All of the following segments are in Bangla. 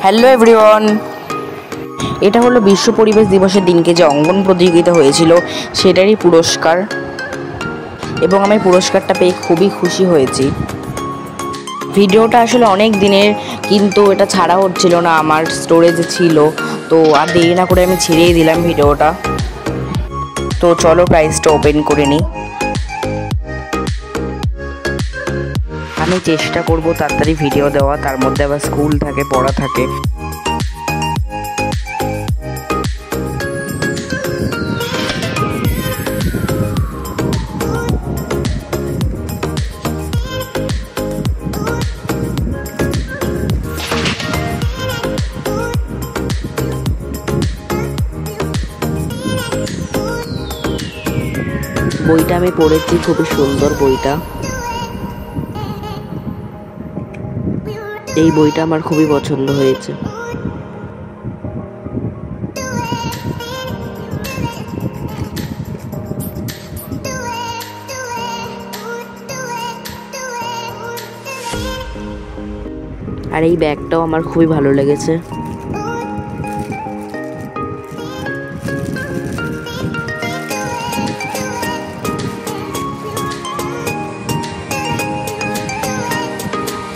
হ্যালো এভরিওয়ান, এটা হলো বিশ্ব পরিবেশ দিবসের দিনকে যে অঙ্কন প্রতিযোগিতা হয়েছিল সেটারই পুরস্কার, এবং আমি পুরস্কারটা পেয়ে খুবই খুশি হয়েছি। ভিডিওটা আসলে অনেক দিনের, কিন্তু এটা ছাড়া হচ্ছিল না, আমার স্টোরেজে ছিল, তো আর দেরি না করে আমি ছেড়েই দিলাম ভিডিওটা। তো চলো প্রাইজটা ওপেন করে নিই। আমি চেষ্টা করব তাড়াতাড়ি ভিডিও দেওয়া, তার মধ্যে আবার স্কুল থাকে, পড়া থাকে। বইটা আমি পড়েছি, খুবই সুন্দর বইটা। এই বইটা আমার খুবই পছন্দ হয়েছে। আর এই ব্যাগটাও আমার খুবই ভালো লেগেছে।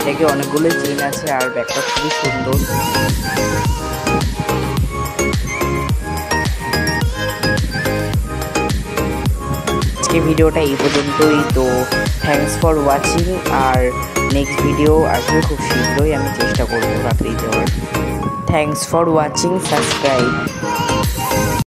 ব্যাগে অনেকগুলো চেন আছে আর ব্যাগটা খুবই সুন্দর। আজকে ভিডিওটা এই পর্যন্তই। তো থ্যাঙ্কস ফর ওয়াচিং, আর নেক্সট ভিডিও আসবে খুব শীঘ্রই, আমি চেষ্টা করবো তাড়াতাড়ি দেওয়ার। Thanks for watching, subscribe.